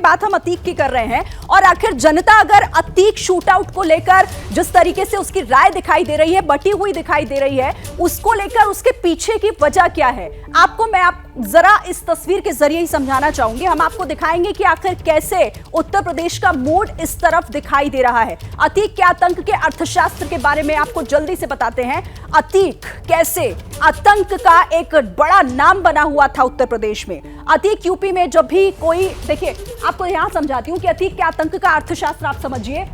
बात हम अतीक की कर रहे हैं, और आखिर जनता अगर अतीक शूट आउट को लेकर जिस तरीके से उसकी राय दिखाई दे रही है, बटी हुई दिखाई दे रही है, उसको लेकर उसके पीछे की वजह क्या है, मैं जरा इस तस्वीर के जरिए ही समझाना चाहूंगी। हम आपको दिखाएंगे कि आखिर कैसे उत्तर प्रदेश का मूड इस तरफ दिखाई दे रहा है। अतीक के आतंक के अर्थशास्त्र के बारे में आपको जल्दी से बताते हैं। अतीक कैसे आतंक का एक बड़ा नाम बना हुआ था उत्तर प्रदेश में। अतीक यूपी में जब भी कोई, देखिए आपको यहां समझाती हूं कि अतीक के आतंक का अर्थशास्त्र आप समझिए।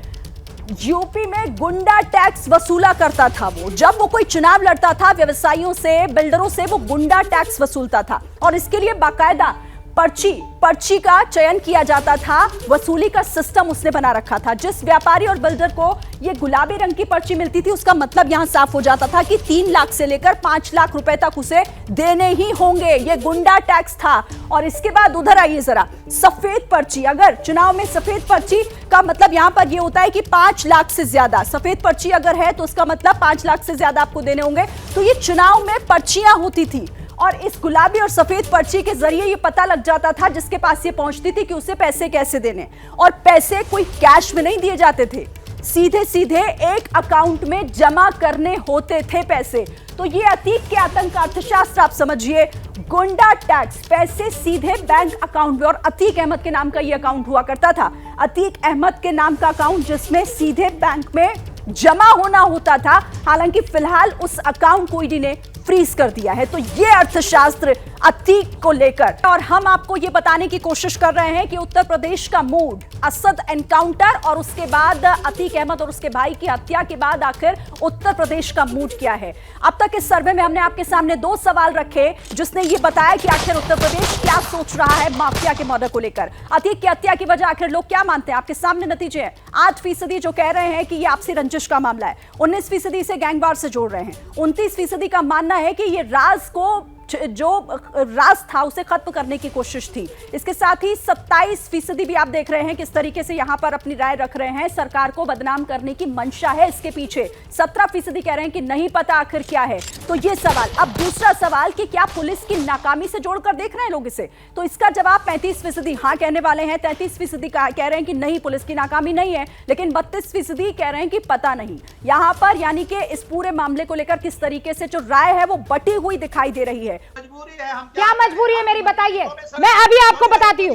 यूपी में गुंडा टैक्स वसूला करता था वो, जब वो कोई चुनाव लड़ता था व्यवसायियों से, बिल्डरों से, वो गुंडा टैक्स वसूलता था और इसके लिए बाकायदा पर्ची का चयन किया जाता था। वसूली का सिस्टम उसने बना रखा था। जिस व्यापारी और बिल्डर को ये गुलाबी रंग की पर्ची मिलती थी, उसका मतलब यहां साफ हो जाता था कि 3 लाख से लेकर 5 लाख रुपए तक उसे देने ही होंगे। ये गुंडा टैक्स था। और इसके बाद उधर आइए जरा, सफेद पर्ची। अगर चुनाव में सफेद पर्ची का मतलब यहां पर ये होता है कि 5 लाख से ज्यादा सफेद पर्ची अगर है तो उसका मतलब 5 लाख से ज्यादा आपको देने होंगे। तो ये चुनाव में पर्चियां होती थी और इस गुलाबी और सफेद पर्ची के जरिए ये पता लग जाता था जिसके पास ये पहुंचती थी कि उसे पैसे कैसे देने। और पैसे कोई कैश में नहीं दिए जाते थे, सीधे सीधे एक अकाउंट में जमा करने होते थे पैसे। तो ये अतीक के आतंक का अर्थशास्त्र आप समझिए। गुंडा टैक्स, पैसे सीधे बैंक अकाउंट में। और अतीक अहमद के नाम का ये अकाउंट हुआ करता था। अतीक अहमद के नाम का अकाउंट जिसमें सीधे बैंक में जमा होना होता था। हालांकि फिलहाल उस अकाउंट को ईडी ने फ्रीज कर दिया है। तो ये अर्थशास्त्र अतीक को लेकर, और हम आपको ये बताने की कोशिश कर रहे हैं कि उत्तर प्रदेश का मूड, असद एनकाउंटर और उसके बाद अतीक अहमद और उसके भाई की हत्या के बाद आखिर उत्तर प्रदेश का मूड क्या है। अब तक इस सर्वे में हमने आपके सामने 2 सवाल रखे जिसने ये बताया कि आखिर उत्तर प्रदेश क्या सोच रहा है माफिया के मर्डर को लेकर। अतीक की हत्या की वजह आखिर लोग क्या मानते हैं, आपके सामने नतीजे हैं। 8% जो कह रहे हैं कि ये आपसी रंजिश का मामला है, 19% इसे गैंगवार से जोड़ रहे हैं, 29% का मानना है कि ये राज को, जो राज था उसे खत्म करने की कोशिश थी। इसके साथ ही 27% भी आप देख रहे हैं किस तरीके से यहां पर अपनी राय रख रहे हैं, सरकार को बदनाम करने की मंशा है इसके पीछे। 17% कह रहे हैं कि नहीं पता आखिर क्या है। तो ये सवाल। अब दूसरा सवाल कि क्या पुलिस की नाकामी से जोड़कर देख रहे हैं लोग इसे, तो इसका जवाब 35% हाँ कहने वाले हैं, 33% कह रहे हैं कि नहीं पुलिस की नाकामी नहीं है, लेकिन 32% कह रहे हैं कि पता नहीं। यहां पर यानी कि इस पूरे मामले को लेकर किस तरीके से जो राय है वो बटी हुई दिखाई दे रही है। क्या मजबूरी है मेरी, बताइए। मैं अभी आपको बताती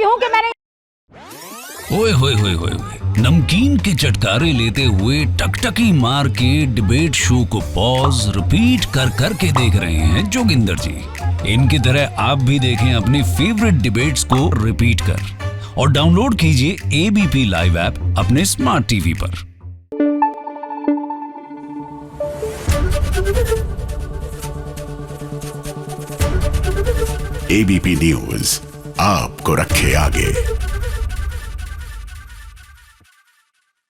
हूँ कि मैंने ओए होए होए होए, नमकीन के चटकारे लेते हुए टकटकी मार के डिबेट शो को पॉज रिपीट कर करके देख रहे हैं जोगिंदर जी। इनकी तरह आप भी देखें अपनी फेवरेट डिबेट्स को रिपीट कर और डाउनलोड कीजिए एबीपी लाइव ऐप अपने स्मार्ट टीवी पर। एबीपी न्यूज आपको रखे आगे।